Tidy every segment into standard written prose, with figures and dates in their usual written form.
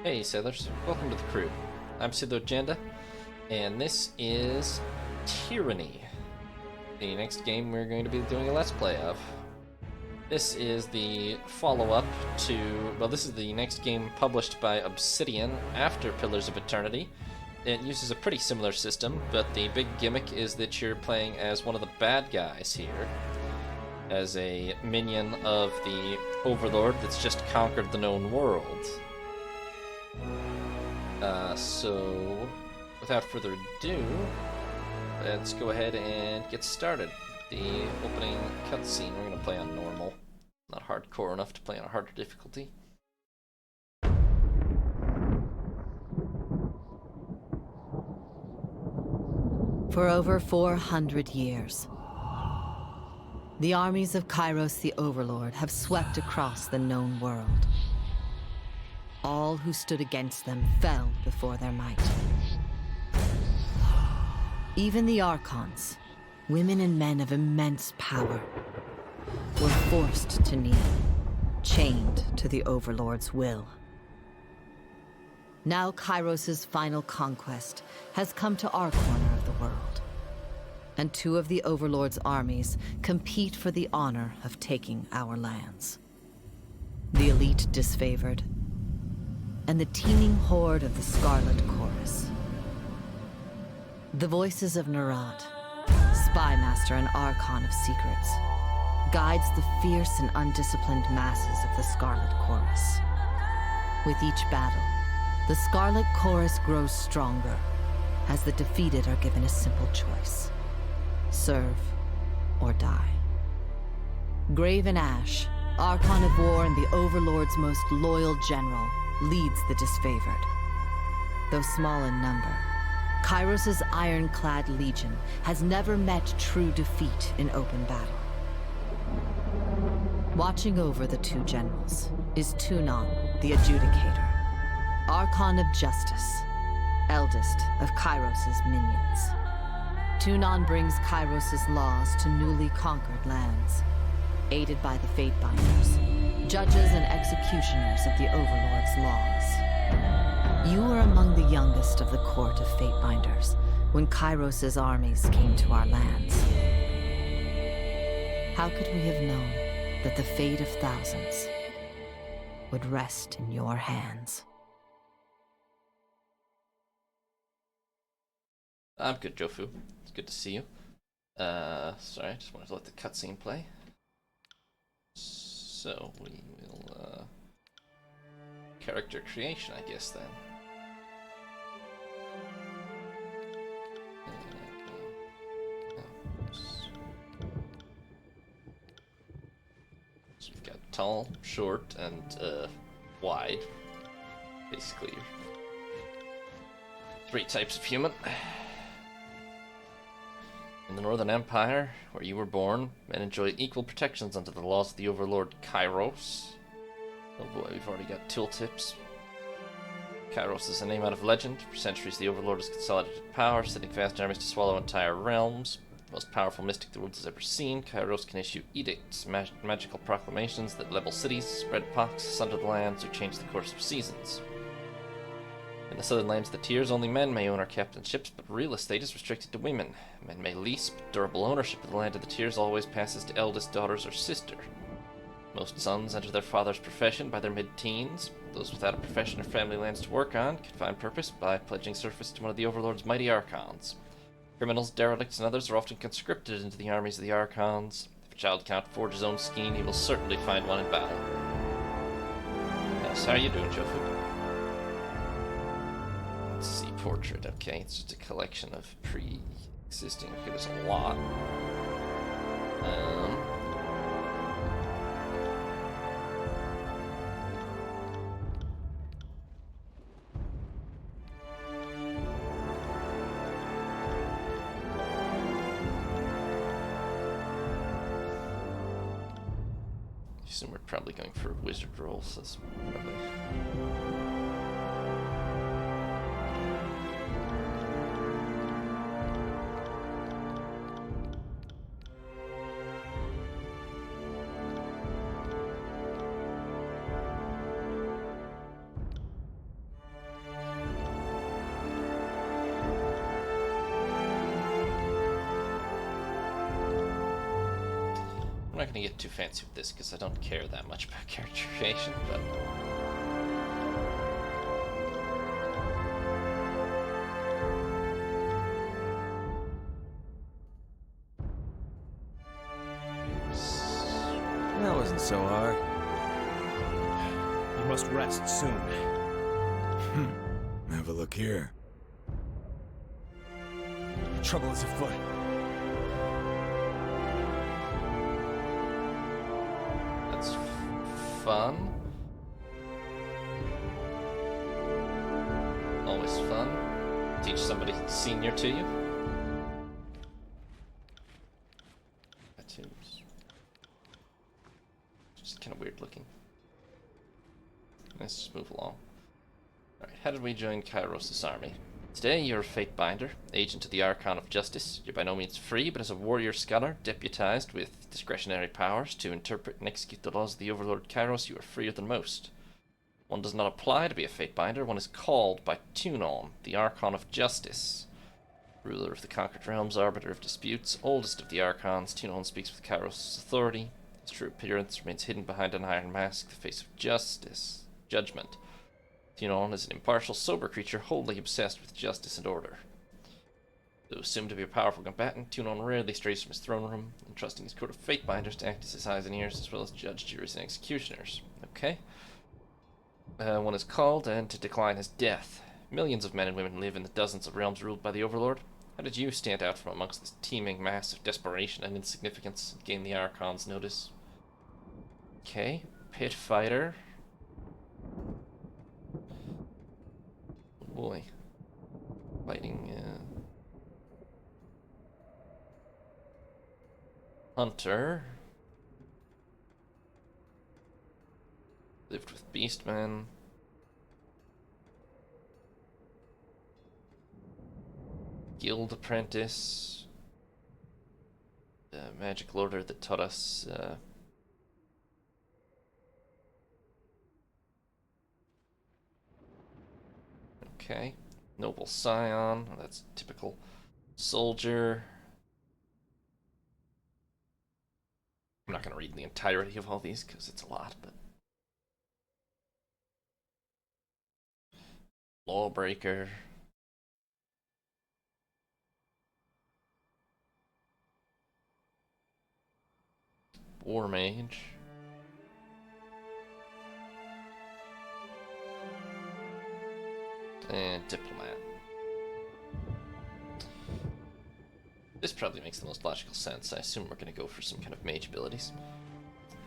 Hey sailors, welcome to the crew. I'm Agenda, and this is Tyranny, the next game we're going to be doing a Let's Play of. This is the follow-up to, well, this is the next game published by Obsidian after Pillars of Eternity. It uses a pretty similar system, but the big gimmick is that you're playing as one of the bad guys here, as a minion of the Overlord that's just conquered the known world. So, without further ado, let's go ahead and get started. The opening cutscene, we're going to play on normal. Not hardcore enough to play on a harder difficulty. For over 400 years, the armies of Kairos the Overlord have swept across the known world. All who stood against them fell before their might. Even the Archons, women and men of immense power, were forced to kneel, chained to the Overlord's will. Now Kairos' final conquest has come to our corner of the world, and two of the Overlord's armies compete for the honor of taking our lands. The elite disfavored, and the teeming horde of the Scarlet Chorus. The voices of Nerat, spy master and archon of secrets, guides the fierce and undisciplined masses of the Scarlet Chorus. With each battle, the Scarlet Chorus grows stronger, as the defeated are given a simple choice: serve or die. Graven Ash, Archon of War and the Overlord's most loyal general, leads the disfavored. Though small in number, Kairos' ironclad legion has never met true defeat in open battle. Watching over the two generals is Tunon, the Adjudicator, Archon of Justice, eldest of Kairos' minions. Tunon brings Kairos' laws to newly conquered lands, aided by the Fatebinders, judges and executioners of the Overlord's laws. You were among the youngest of the court of Fatebinders when Kairos' armies came to our lands. How could we have known that the fate of thousands would rest in your hands? I'm good, Jofu. It's good to see you. Sorry, I just wanted to let the cutscene play. So, we will, character creation, I guess, then. So we've got tall, short, and, wide. Basically, three types of human. In the Northern Empire, where you were born, men enjoyed equal protections under the laws of the Overlord Kairos. Oh boy, we've already got tooltips. Kairos is a name out of legend. For centuries, the Overlord has consolidated power, sending vast armies to swallow entire realms. The most powerful mystic the world has ever seen, Kairos can issue edicts, magical proclamations that level cities, spread pox, sunder the lands, or change the course of seasons. In the southern lands of the Tiers, only men may own or captain ships, but real estate is restricted to women. Men may lease, but durable ownership of the land of the Tiers always passes to eldest daughters or sister. Most sons enter their father's profession by their mid-teens. Those without a profession or family lands to work on can find purpose by pledging service to one of the Overlord's mighty Archons. Criminals, derelicts, and others are often conscripted into the armies of the Archons. If a child cannot forge his own skein, he will certainly find one in battle. Yes, how are you doing, Jofu? Let's see, portrait, okay, it's just a collection of pre-existing, okay, there's a lot. I assume we're probably going for wizard roles, that's probably... not going to get too fancy with this because I don't care that much about character creation, but... That wasn't so hard. You must rest soon. Have a look here. Trouble is afoot. That's fun. Always fun. Teach somebody senior to you. Tattoos. Just kind of weird looking. Let's just move along. Alright, how did we join Kairos' army? Today you're a Fatebinder, agent of the Archon of Justice. You're by no means free, but as a warrior scholar, deputized with discretionary powers to interpret and execute the laws of the Overlord Kairos, you are freer than most. One does not apply to be a Fatebinder, one is called by Tunon, the Archon of Justice. Ruler of the Conquered Realms, arbiter of disputes, oldest of the Archons, Tunon speaks with Kairos' authority. His true appearance remains hidden behind an iron mask, the face of judgment. Tunon is an impartial, sober creature wholly obsessed with justice and order. Though assumed to be a powerful combatant, Tunon rarely strays from his throne room, entrusting his court of Fatebinders to act as his eyes and ears, as well as judge, juries, and executioners. Okay. One is called, and to decline his death. Millions of men and women live in the dozens of realms ruled by the Overlord. How did you stand out from amongst this teeming mass of desperation and insignificance and gain the Archon's notice? Okay. Pit fighter. Boy. Fighting, Hunter. Lived with Beastmen. Guild apprentice. Magic lorder that taught us, okay. Noble Scion, that's typical. Soldier. I'm not going to read the entirety of all these because it's a lot, but... Lawbreaker. War Mage. And Diplomat. This probably makes the most logical sense. I assume we're going to go for some kind of mage abilities.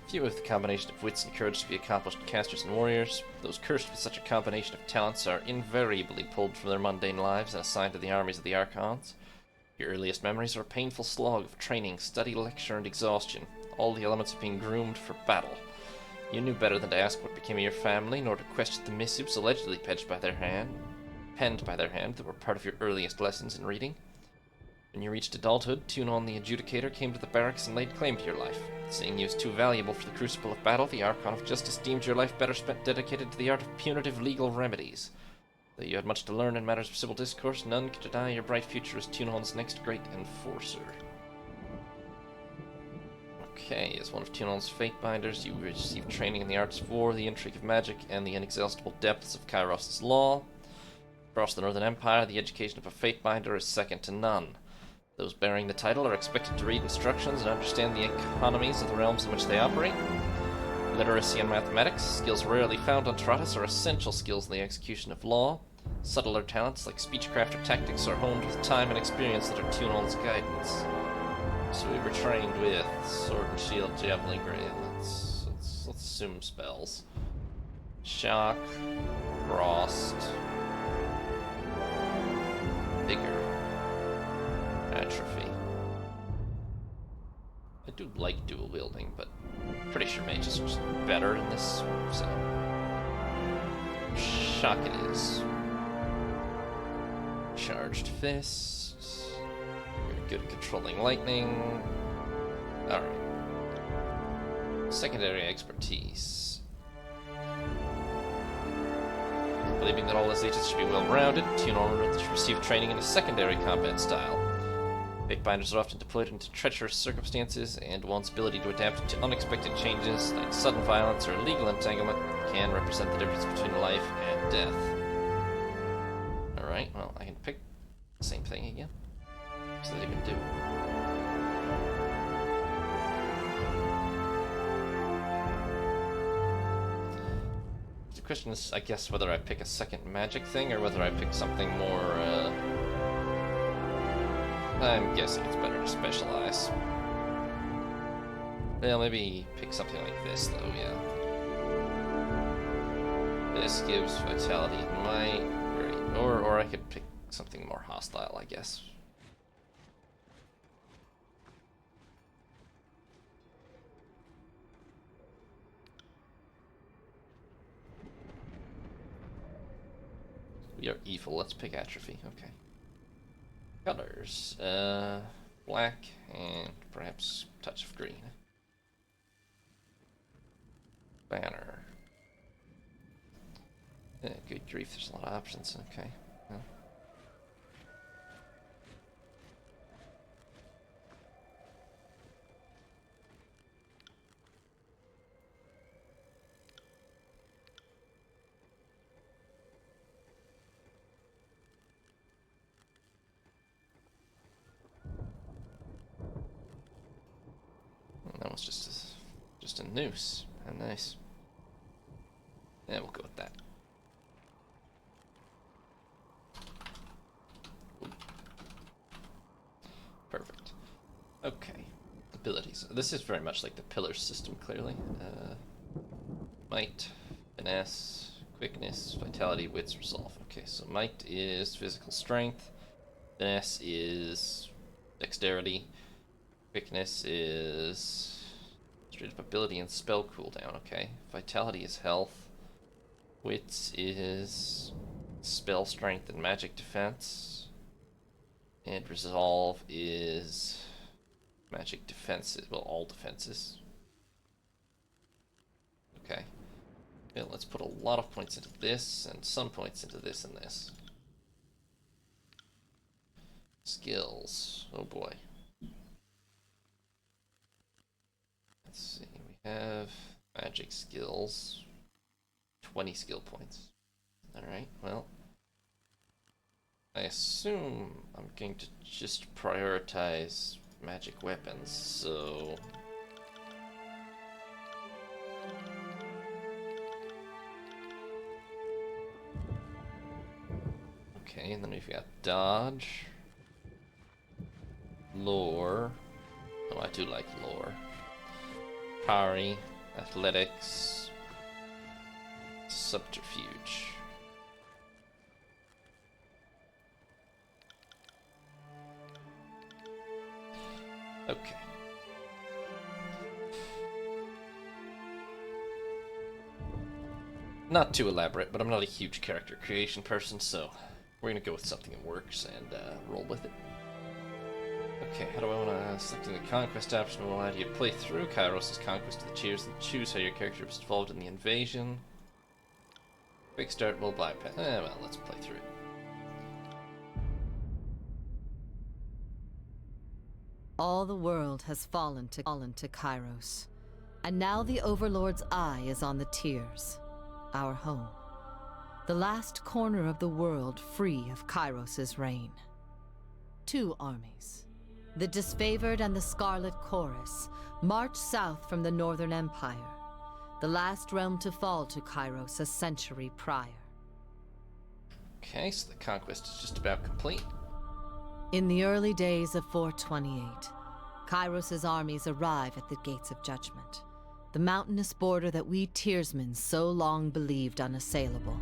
Few have the combination of wits and courage to be accomplished casters and warriors. Those cursed with such a combination of talents are invariably pulled from their mundane lives and assigned to the armies of the Archons. Your earliest memories are a painful slog of training, study, lecture, and exhaustion, all the elements of being groomed for battle. You knew better than to ask what became of your family, nor to question the missives allegedly penned by their hand that were part of your earliest lessons in reading. When you reached adulthood, Tunon the Adjudicator came to the barracks and laid claim to your life. Seeing you as too valuable for the crucible of battle, the Archon of Justice deemed your life better spent dedicated to the art of punitive legal remedies. Though you had much to learn in matters of civil discourse, none could deny your bright future as Tunon's next great enforcer. Okay, as one of Tunon's Fatebinders, you received training in the arts of war, the intrigue of magic, and the inexhaustible depths of Kairos' law. Across the Northern Empire, the education of a Fatebinder is second to none. Those bearing the title are expected to read instructions and understand the economies of the realms in which they operate. Literacy and mathematics, skills rarely found on Trotus, are essential skills in the execution of law. Subtler talents like speechcraft or tactics are honed with time and experience that are Tunon's guidance. So we were trained with sword and shield, javelin, great. Let's assume spells. Shock, frost, vigor, atrophy. I do like dual wielding, but I'm pretty sure mage is just better in this, so shock it is. Charged fist. Very good at controlling lightning. Alright. Secondary expertise. Believing that all his agents should be well-rounded, Tunon received training in a secondary combat style. Fatebinders are often deployed into treacherous circumstances, and one's ability to adapt to unexpected changes, like sudden violence or illegal entanglement, can represent the difference between life and death. Alright, well, I can pick the same thing again. What does that even do? The question is, I guess, whether I pick a second magic thing or whether I pick something more, I'm guessing it's better to specialize. Well, maybe pick something like this, though, yeah. This gives vitality and might. Great. Or I could pick something more hostile, I guess. We are evil. Let's pick atrophy. Okay. Colors. Black and perhaps a touch of green. Banner. Good grief, there's a lot of options. Okay. Yeah. That was just a noose. How nice. Yeah, we'll go with that. Perfect. Okay. Abilities. This is very much like the pillar system, clearly. Might, finesse, quickness, vitality, wits, resolve. Okay, so might is physical strength. Finesse is dexterity. Quickness is straight up ability and spell cooldown. Okay. Vitality is health. Wits is spell strength and magic defense. And resolve is magic defenses. Well, all defenses. Okay. Yeah, let's put a lot of points into this and some points into this and this. Skills. Oh boy. Let's see. We have magic skills. 20 skill points. Alright, well. I assume I'm going to just prioritize magic weapons, so... Okay, and then we've got dodge. Lore. Oh, I do like lore. Parry. Athletics. Subterfuge. Okay. Not too elaborate, but I'm not a huge character creation person, so we're gonna go with something that works and roll with it. Okay, how do I want to... Selecting the conquest option will allow you to play through Kairos' conquest of the Tears and choose how your character was involved in the invasion. Quick start will bypass. Well, let's play through it. All the world has fallen to Kairos, and now the Overlord's eye is on the Tears, our home. The last corner of the world free of Kairos' reign. Two armies, the Disfavored and the Scarlet Chorus, march south from the Northern Empire, the last realm to fall to Kairos a century prior. Okay, so the conquest is just about complete. In the early days of 428, Kairos' armies arrive at the Gates of Judgment, the mountainous border that we Tearsmen so long believed unassailable.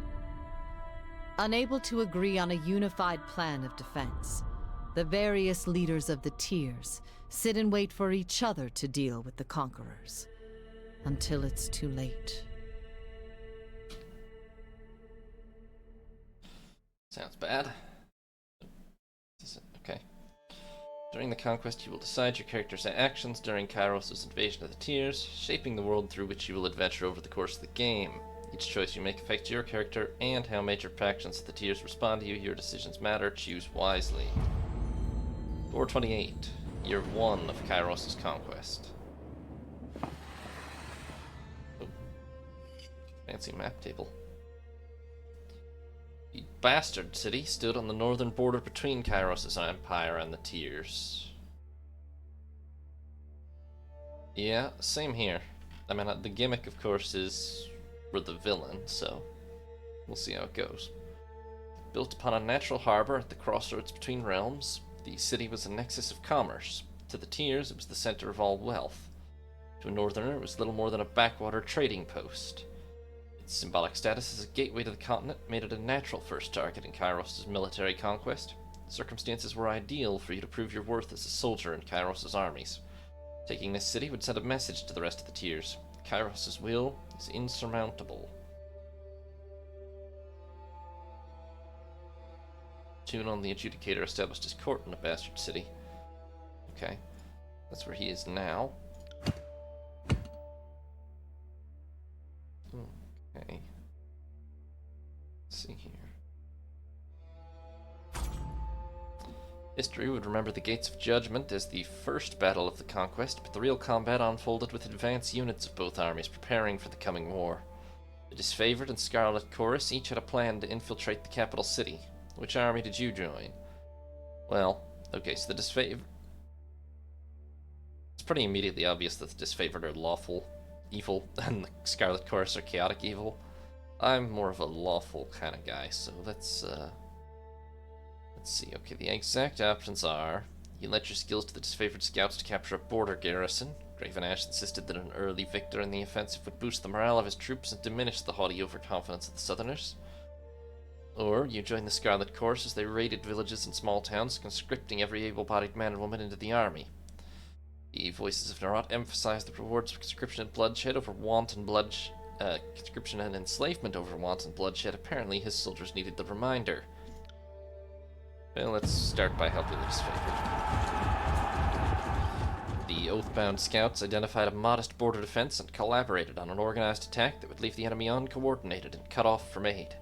Unable to agree on a unified plan of defense, the various leaders of the Tears sit and wait for each other to deal with the conquerors, until it's too late. Sounds bad. Okay. During the conquest, you will decide your character's actions during Kairos' invasion of the Tears, shaping the world through which you will adventure over the course of the game. Each choice you make affects your character and how major factions of the Tears respond to you. Your decisions matter. Choose wisely. 428, year 1 of Kairos' conquest. Oh, fancy map table. The Bastard City stood on the northern border between Kairos' empire and the Tears. Yeah, same here. I mean, the gimmick, of course, is we're the villain, so we'll see how it goes. Built upon a natural harbor at the crossroads between realms, the city was a nexus of commerce. To the Tears, it was the center of all wealth. To a northerner, it was little more than a backwater trading post. Its symbolic status as a gateway to the continent made it a natural first target in Kairos' military conquest. Circumstances were ideal for you to prove your worth as a soldier in Kairos' armies. Taking this city would send a message to the rest of the Tears. Kairos' will is insurmountable. Tunon the Adjudicator established his court in the Bastard City. Okay, that's where he is now. Okay. Let's see here. History would remember the Gates of Judgment as the first battle of the conquest, but the real combat unfolded with advance units of both armies preparing for the coming war. The Disfavored and Scarlet Chorus each had a plan to infiltrate the capital city. Which army did you join? Well, okay, so the Disfavored... It's pretty immediately obvious that the Disfavored are lawful evil and the Scarlet Chorus are chaotic evil. I'm more of a lawful kind of guy, so let's see. Okay, the exact options are: you lent your skills to the Disfavored Scouts to capture a border garrison. Graven Ash insisted that an early victor in the offensive would boost the morale of his troops and diminish the haughty overconfidence of the Southerners. Or you joined the Scarlet Chorus as they raided villages and small towns, conscripting every able-bodied man and woman into the army. The Voices of Narot emphasized the rewards of conscription and bloodshed over wanton conscription and enslavement over wanton bloodshed. Apparently, his soldiers needed the reminder. Well, let's start by helping the Disfavored. The Oathbound Scouts identified a modest border defense and collaborated on an organized attack that would leave the enemy uncoordinated and cut off from aid.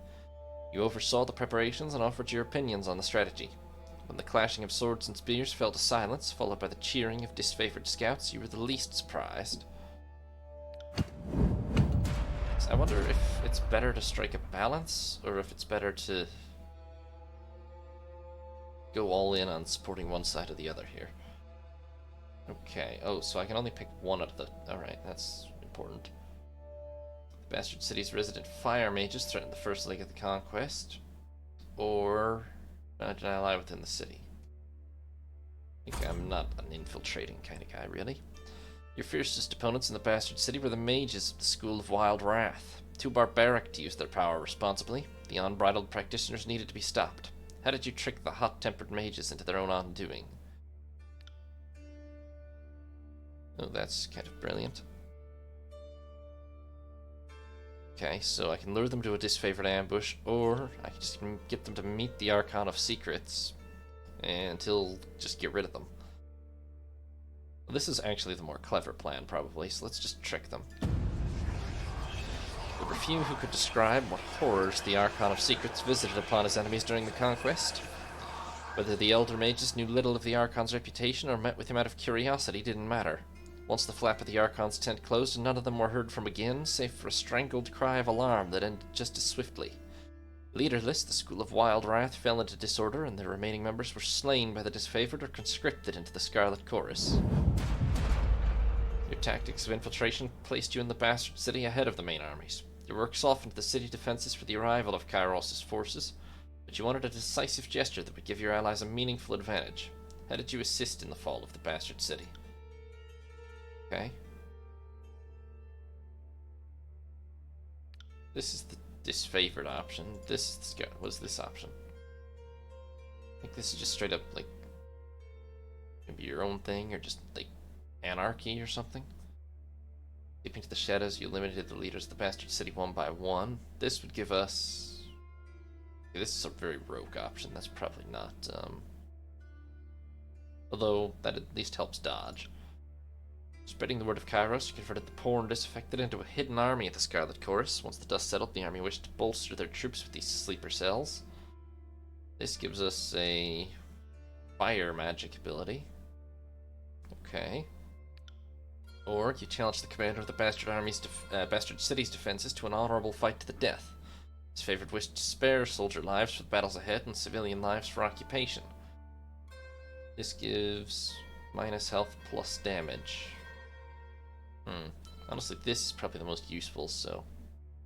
You oversaw the preparations and offered your opinions on the strategy. When the clashing of swords and spears fell to silence, followed by the cheering of Disfavored Scouts, you were the least surprised. So I wonder if it's better to strike a balance, or if it's better to go all in on supporting one side or the other here. Okay, oh, so I can only pick one out of the... Alright, that's important. The Bastard City's resident fire mages threatened the first leg of the conquest, or an ally within the city. I think I'm not an infiltrating kind of guy, really. Your fiercest opponents in the Bastard City were the mages of the School of Wild Wrath. Too barbaric to use their power responsibly, the unbridled practitioners needed to be stopped. How did you trick the hot-tempered mages into their own undoing? Oh, that's kind of brilliant. Okay, so I can lure them to a Disfavored ambush, or I can just get them to meet the Archon of Secrets until just get rid of them. Well, this is actually the more clever plan, probably, so let's just trick them. There were few who could describe what horrors the Archon of Secrets visited upon his enemies during the conquest. Whether the Elder Mages knew little of the Archon's reputation or met with him out of curiosity didn't matter. Once the flap of the Archon's tent closed, and none of them were heard from again, save for a strangled cry of alarm that ended just as swiftly. Leaderless, the School of Wild Wrath fell into disorder, and their remaining members were slain by the Disfavored or conscripted into the Scarlet Chorus. Your tactics of infiltration placed you in the Bastard City ahead of the main armies. Your work softened the city defenses for the arrival of Kairos' forces, but you wanted a decisive gesture that would give your allies a meaningful advantage. How did you assist in the fall of the Bastard City? Okay. This is the Disfavored option. This is the what is this option? I think this is just straight up like maybe your own thing, or just like anarchy or something. Keeping to the shadows, you eliminated the leaders of the Bastard City one by one. This would give us... Okay, this is a very rogue option. That's probably not... Although, that at least helps dodge. Spreading the word of Kairos, you converted the poor and disaffected into a hidden army at the Scarlet Chorus. Once the dust settled, the army wished to bolster their troops with these sleeper cells. This gives us a fire magic ability. Okay. Or you challenge the commander of the Bastard City's defenses to an honorable fight to the death. His favored wish to spare soldier lives for the battles ahead and civilian lives for occupation. This gives minus health plus damage. Honestly, this is probably the most useful, so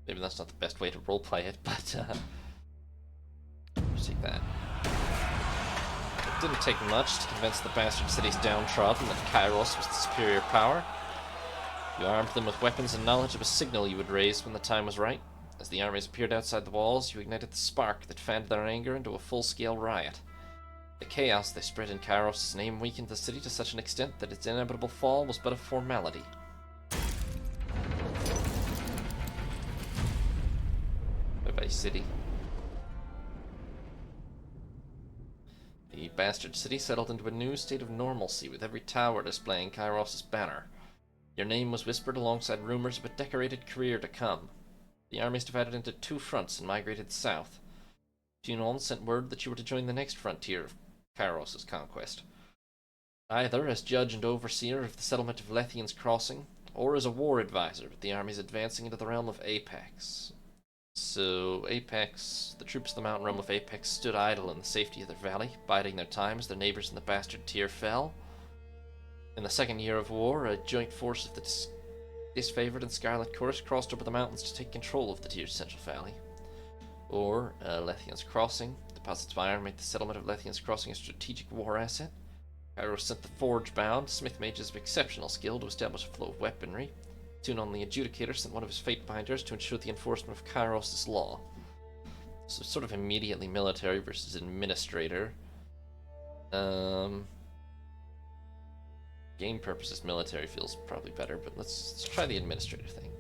maybe that's not the best way to roleplay it, but let's take that. It didn't take much to convince the Bastard City's downtrodden that Kairos was the superior power. You armed them with weapons and knowledge of a signal you would raise when the time was right. As the armies appeared outside the walls, you ignited the spark that fanned their anger into a full-scale riot. The chaos they spread in Kairos' name weakened the city to such an extent that its inevitable fall was but a formality. Bye-bye, city. The Bastard City settled into a new state of normalcy, with every tower displaying Kairos' banner. Your name was whispered alongside rumors of a decorated career to come. The armies divided into two fronts and migrated south. Junon sent word that you were to join the next frontier of Kairos' conquest, either as judge and overseer of the settlement of Lethian's Crossing, or as a war advisor with the armies advancing into the realm of Apex. So, Apex, the troops of the mountain realm of Apex stood idle in the safety of their valley, biding their time as their neighbors in the Bastard tier fell. In the second year of war, a joint force of the disfavored and Scarlet Chorus crossed over the mountains to take control of the tier's central valley. Or, Lethian's Crossing. Deposits of iron made the settlement of Lethian's Crossing a strategic war asset. Kairos sent the forge-bound smith mages of exceptional skill to establish a flow of weaponry. Tunon the Adjudicator sent one of his Fatebinders to ensure the enforcement of Kairos' law. So sort of immediately military versus administrator. Game purposes, military feels probably better, but let's try the administrator thing.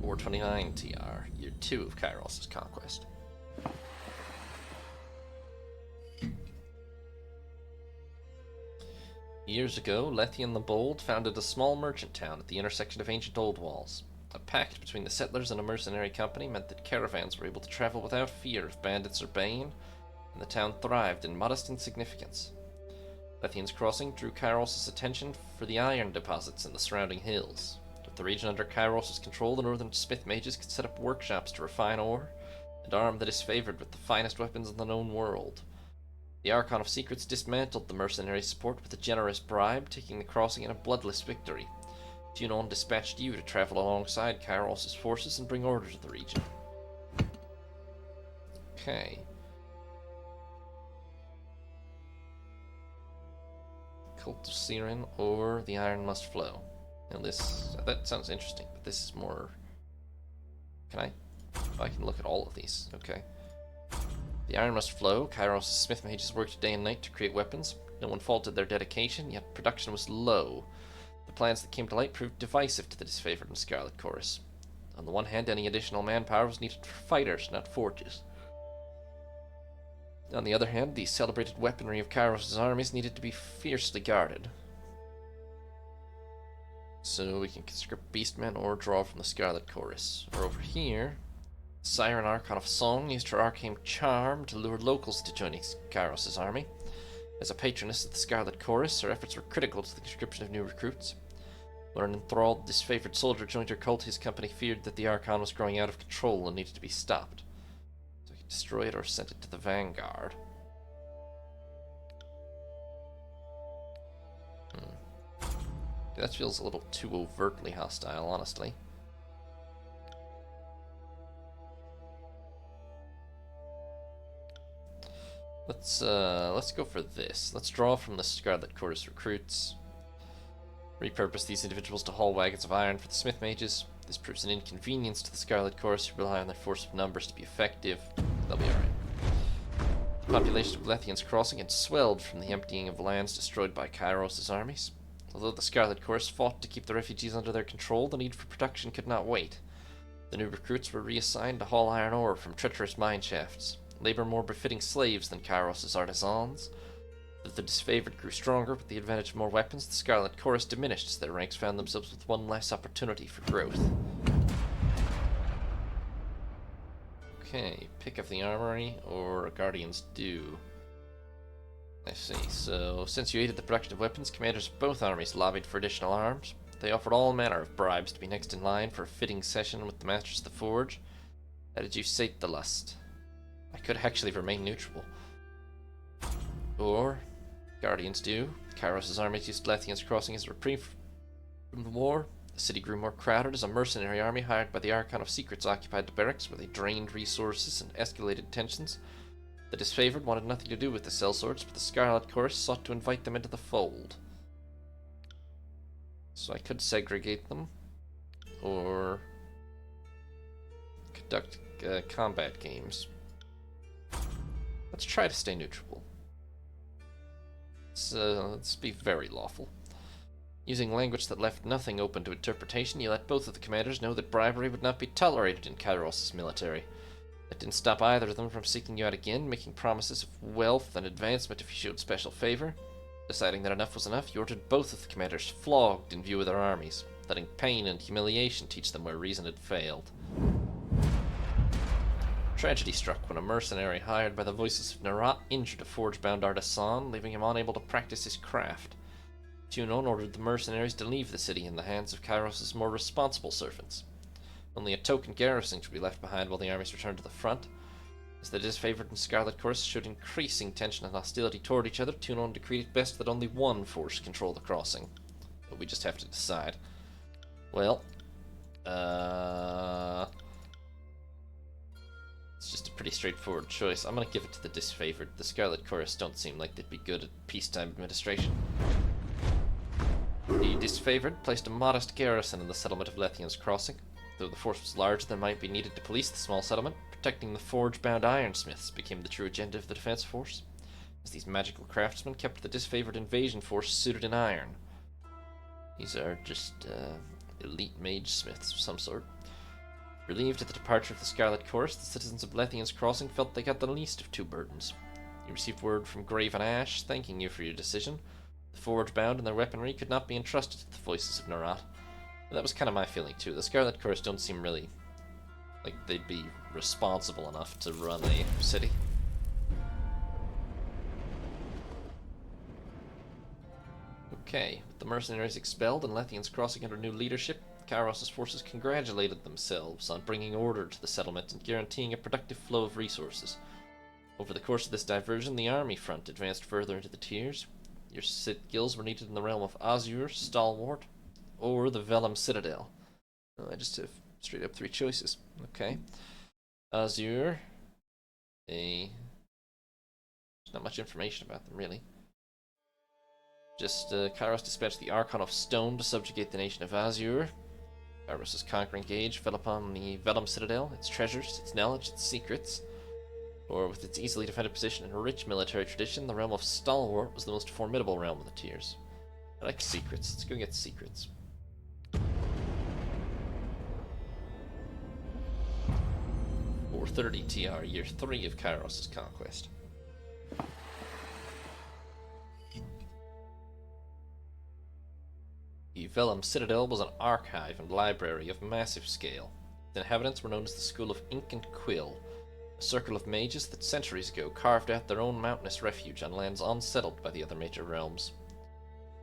.429 TR, year 2 of Kairos' conquest. Years ago, Lethian the Bold founded a small merchant town at the intersection of ancient old walls. A pact between the settlers and a mercenary company meant that caravans were able to travel without fear of bandits or bane, and the town thrived in modest insignificance. Lethian's Crossing drew Kairos' attention for the iron deposits in the surrounding hills. With the region under Kairos' control, the northern smith mages could set up workshops to refine ore, and arm the disfavored with the finest weapons in the known world. The Archon of Secrets dismantled the mercenary support with a generous bribe, taking the crossing in a bloodless victory. Junon dispatched you to travel alongside Kairos' forces and bring order to the region. Okay. Cult of Siren or the Iron Must Flow. Now that sounds interesting, but this is more... I can look at all of these. Okay. The iron must flow. Kairos' smith mages worked day and night to create weapons. No one faulted their dedication, yet production was low. The plans that came to light proved divisive to the disfavored and Scarlet Chorus. On the one hand, any additional manpower was needed for fighters, not forges. On the other hand, the celebrated weaponry of Kairos' armies needed to be fiercely guarded. So we can conscript beastmen or draw from the Scarlet Chorus. Or over here... Siren Archon of Song used her arcane charm to lure locals to joining Kairos' army. As a patroness of the Scarlet Chorus, her efforts were critical to the conscription of new recruits. When an enthralled, disfavored soldier joined her cult, his company feared that the Archon was growing out of control and needed to be stopped. So he could destroy it or send it to the Vanguard. That feels a little too overtly hostile, honestly. Let's go for this. Let's draw from the Scarlet Chorus recruits. Repurpose these individuals to haul wagons of iron for the smith mages. This proves an inconvenience to the Scarlet Chorus, who rely on their force of numbers to be effective. They'll be alright. The population of Lethian's Crossing had swelled from the emptying of lands destroyed by Kairos' armies. Although the Scarlet Chorus fought to keep the refugees under their control, the need for production could not wait. The new recruits were reassigned to haul iron ore from treacherous mine shafts. Labor more befitting slaves than Kairos' artisans. As the disfavored grew stronger with the advantage of more weapons, the Scarlet Chorus diminished as their ranks found themselves with one less opportunity for growth. Okay, pick of the armory or a guardian's due. I see. So, since you aided the production of weapons, commanders of both armies lobbied for additional arms. They offered all manner of bribes to be next in line for a fitting session with the masters of the forge. How did you sate the lust? I could actually remain neutral. Or, guardians do. Kairos' armies used Lethean's crossing as a reprieve from the war. The city grew more crowded as a mercenary army hired by the Archon of Secrets occupied the barracks, where they drained resources and escalated tensions. The disfavored wanted nothing to do with the sellswords, but the Scarlet Chorus sought to invite them into the fold. So I could segregate them, or conduct combat games. Let's try to stay neutral. Let's be very lawful. Using language that left nothing open to interpretation, you let both of the commanders know that bribery would not be tolerated in Kairos' military. That didn't stop either of them from seeking you out again, making promises of wealth and advancement if you showed special favor. Deciding that enough was enough, you ordered both of the commanders flogged in view of their armies, letting pain and humiliation teach them where reason had failed. Tragedy struck when a mercenary hired by the voices of Nerat injured a forge-bound artisan, leaving him unable to practice his craft. Tunon ordered the mercenaries to leave the city in the hands of Kairos' more responsible servants. Only a token garrison should be left behind while the armies returned to the front. As the disfavored and Scarlet Chorus showed increasing tension and hostility toward each other, Tunon decreed it best that only one force control the crossing. But we just have to decide. Well, it's just a pretty straightforward choice. I'm gonna give it to the disfavored. The Scarlet Chorus don't seem like they'd be good at peacetime administration. The disfavored placed a modest garrison in the settlement of Lethean's Crossing. Though the force was larger than might be needed to police the small settlement, protecting the forge-bound ironsmiths became the true agenda of the defense force, as these magical craftsmen kept the disfavored invasion force suited in iron. These are just elite mage smiths of some sort. Relieved at the departure of the Scarlet Chorus, the citizens of Lethean's Crossing felt they got the least of two burdens. You received word from Graven Ash thanking you for your decision. The forge-bound and their weaponry could not be entrusted to the voices of Nerat. But that was kind of my feeling too. The Scarlet Chorus don't seem really like they'd be responsible enough to run a city. Okay, with the mercenaries expelled and Lethean's Crossing under new leadership, Kairos' forces congratulated themselves on bringing order to the settlement and guaranteeing a productive flow of resources. Over the course of this diversion, the army front advanced further into the tiers. Your skills were needed in the realm of Azure, Stalwart, or the Vellum Citadel. I just have straight up three choices. Okay. Azure. There's not much information about them, really. Just, Kairos dispatched the Archon of Stone to subjugate the nation of Azure. Kairos' conquering gauge fell upon the Vellum Citadel, its treasures, its knowledge, its secrets. Or with its easily defended position and rich military tradition, the realm of Stalwart was the most formidable realm of the tiers. I like secrets. Let's go get secrets. .430 TR, year 3 of Kairos' conquest. The Vellum Citadel was an archive and library of massive scale. The inhabitants were known as the School of Ink and Quill, a circle of mages that centuries ago carved out their own mountainous refuge on lands unsettled by the other major realms.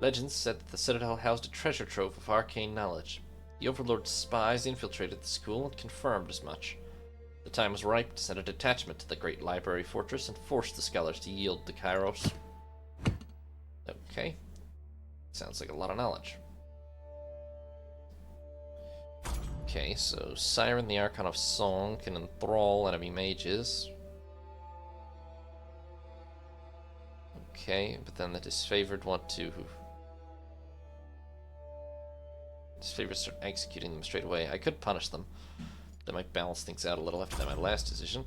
Legends said that the Citadel housed a treasure trove of arcane knowledge. The Overlord's spies infiltrated the school and confirmed as much. The time was ripe to send a detachment to the great library fortress and force the scholars to yield to Kairos. Okay. Sounds like a lot of knowledge. Okay, so Siren the Archon of Song can enthrall enemy mages. Okay, but then the disfavored want to... Disfavored start executing them straight away. I could punish them. That might balance things out a little after my last decision.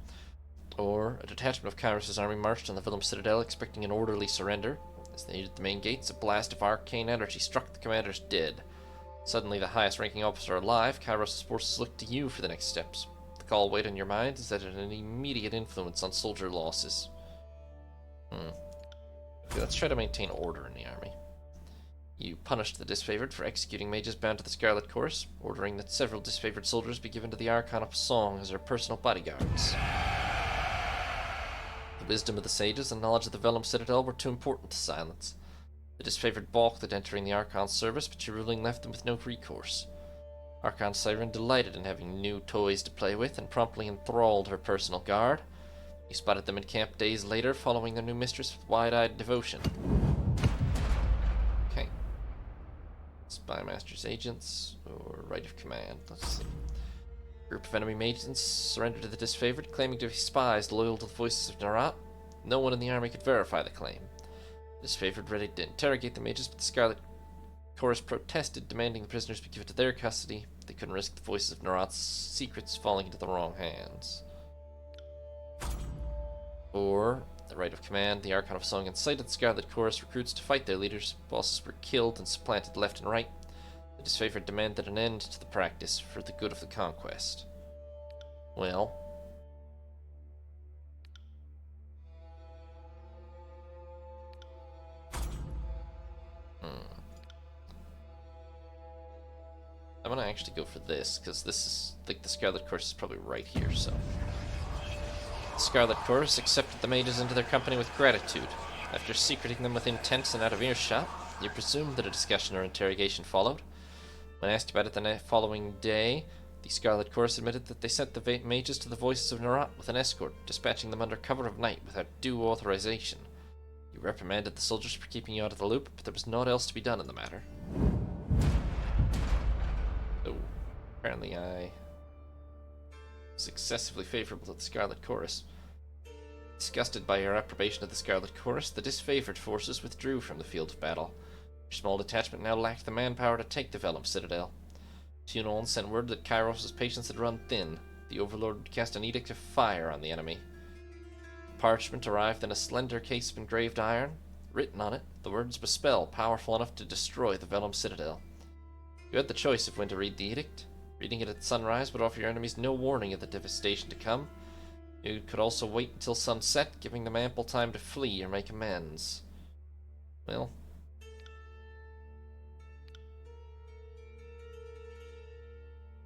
Or a detachment of Kairos' army marched on the Vellum Citadel expecting an orderly surrender. As they neared the main gates, a blast of arcane energy struck the commanders dead. Suddenly the highest ranking officer alive, Kairos' forces looked to you for the next steps. The call weight on your mind is that it had an immediate influence on soldier losses. Okay, let's try to maintain order in the army. You punished the disfavored for executing mages bound to the Scarlet Chorus, ordering that several disfavored soldiers be given to the Archon of Song as their personal bodyguards. The wisdom of the sages and knowledge of the Vellum Citadel were too important to silence. The disfavored balked at entering the Archon's service, but your ruling left them with no recourse. Archon Siren delighted in having new toys to play with and promptly enthralled her personal guard. You spotted them in camp days later, following their new mistress with wide-eyed devotion. Okay. Spymaster's agents, or right of command. Let's see. A group of enemy mages surrendered to the disfavored, claiming to be spies loyal to the voices of Narat. No one in the army could verify the claim. The disfavored ready to interrogate the mages, but the Scarlet Chorus protested, demanding the prisoners be given to their custody. They couldn't risk the voices of Narat's secrets falling into the wrong hands. Or, the right of command, the Archon of Song incited the Scarlet Chorus recruits to fight their leaders. Bosses were killed and supplanted left and right. The disfavored demanded an end to the practice for the good of the conquest. Well, I'm gonna actually go for this, because this is, like, the Scarlet Chorus is probably right here, so. The Scarlet Chorus accepted the mages into their company with gratitude. After secreting them within tents and out of earshot, you presumed that a discussion or interrogation followed. When asked about it the following day, the Scarlet Chorus admitted that they sent the mages to the voices of Narat with an escort, dispatching them under cover of night without due authorization. You reprimanded the soldiers for keeping you out of the loop, but there was naught else to be done in the matter. So, apparently I was excessively favorable to the Scarlet Chorus. Disgusted by your approbation of the Scarlet Chorus, the disfavored forces withdrew from the field of battle. Your small detachment now lacked the manpower to take the Vellum Citadel. Tunon sent word that Kairos' patience had run thin. The Overlord would cast an edict of fire on the enemy. The parchment arrived in a slender case of engraved iron. Written on it, the words of a spell powerful enough to destroy the Vellum Citadel. You had the choice of when to read the edict. Reading it at sunrise would offer your enemies no warning of the devastation to come. You could also wait until sunset, giving them ample time to flee or make amends. Well,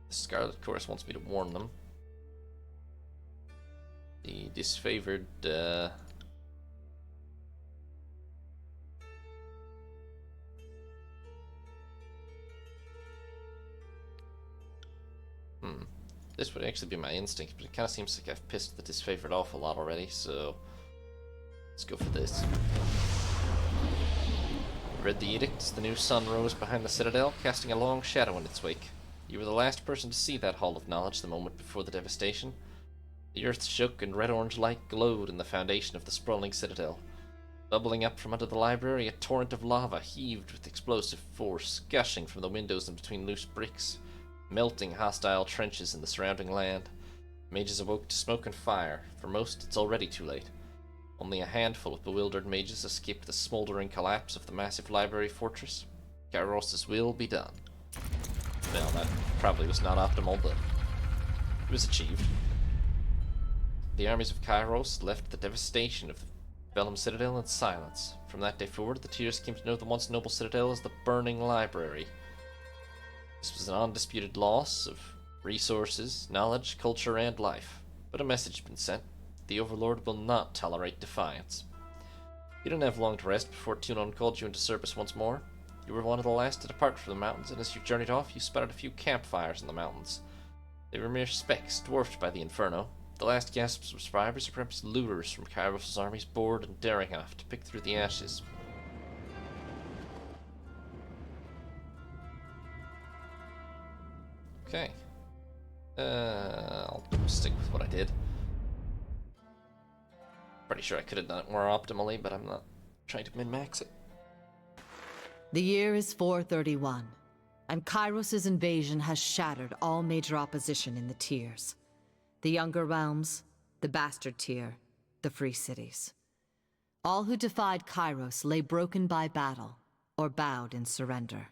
the Scarlet Chorus wants me to warn them. The disfavored, This would actually be my instinct, but it kind of seems like I've pissed the disfavored off a lot already, so let's go for this. Read the edict as the new sun rose behind the citadel, casting a long shadow in its wake. You were the last person to see that Hall of Knowledge the moment before the devastation. The earth shook and red-orange light glowed in the foundation of the sprawling citadel. Bubbling up from under the library, a torrent of lava heaved with explosive force, gushing from the windows and between loose bricks, melting hostile trenches in the surrounding land. Mages awoke to smoke and fire. For most, it's already too late. Only a handful of bewildered mages escaped the smoldering collapse of the massive library fortress. Kairos' will be done. Well, that probably was not optimal, but it was achieved. The armies of Kairos left the devastation of the Vellum Citadel in silence. From that day forward, the Tears came to know the once noble citadel as the Burning Library. This was an undisputed loss of resources, knowledge, culture, and life. But a message had been sent. The Overlord will not tolerate defiance. You didn't have long to rest before Tunon called you into service once more. You were one of the last to depart from the mountains, and as you journeyed off, you spotted a few campfires in the mountains. They were mere specks, dwarfed by the inferno. The last gasps of survivors, or perhaps looters from Kairos' armies, bored and daring enough to pick through the ashes. Okay. I'll stick with what I did. Pretty sure I could have done it more optimally, but I'm not trying to min-max it. The year is 431, and Kairos' invasion has shattered all major opposition in the tiers. The Younger Realms, the Bastard Tier, the Free Cities. All who defied Kairos lay broken by battle, or bowed in surrender.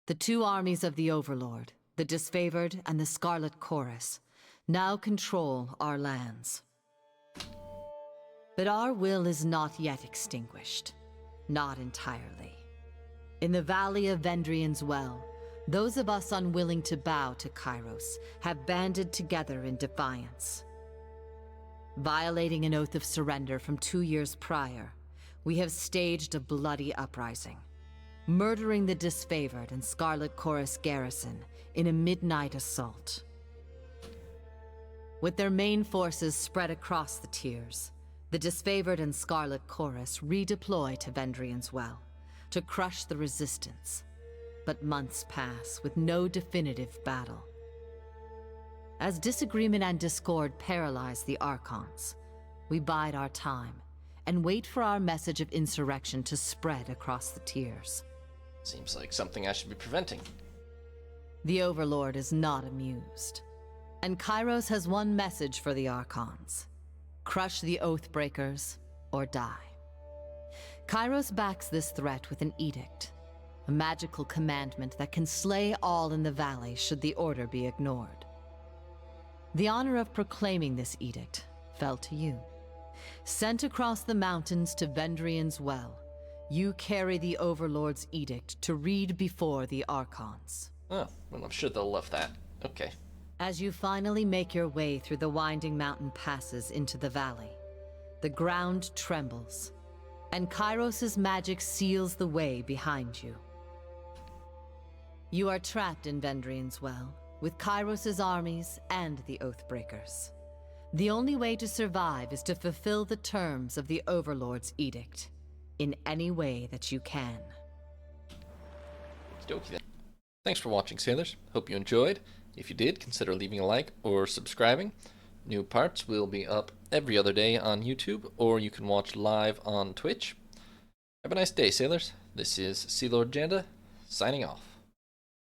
The two armies of the Overlord, the Disfavored and the Scarlet Chorus, now control our lands. But our will is not yet extinguished. Not entirely. In the valley of Vendrian's Well, those of us unwilling to bow to Kairos have banded together in defiance. Violating an oath of surrender from 2 years prior, we have staged a bloody uprising, murdering the disfavored and Scarlet Chorus garrison in a midnight assault. With their main forces spread across the tiers, the disfavored and Scarlet Chorus redeploy to Vendrian's Well to crush the resistance, but months pass with no definitive battle. As disagreement and discord paralyze the Archons, we bide our time and wait for our message of insurrection to spread across the tiers. Seems like something I should be preventing. The Overlord is not amused, and Kairos has one message for the Archons: crush the Oathbreakers or die. Kairos backs this threat with an edict, a magical commandment that can slay all in the valley should the order be ignored. The honor of proclaiming this edict fell to you. Sent across the mountains to Vendrian's Well, you carry the Overlord's edict to read before the Archons. Oh, well, I'm sure they'll love that. Okay. As you finally make your way through the winding mountain passes into the valley, the ground trembles, and Kairos' magic seals the way behind you. You are trapped in Vendrian's Well, with Kairos' armies and the Oathbreakers. The only way to survive is to fulfill the terms of the Overlord's edict, in any way that you can. Okey-dokey then. Thanks for watching, sailors. Hope you enjoyed. If you did, consider leaving a like or subscribing. New parts will be up every other day on YouTube, or you can watch live on Twitch. Have a nice day, sailors. This is Sea Lord Janda, signing off.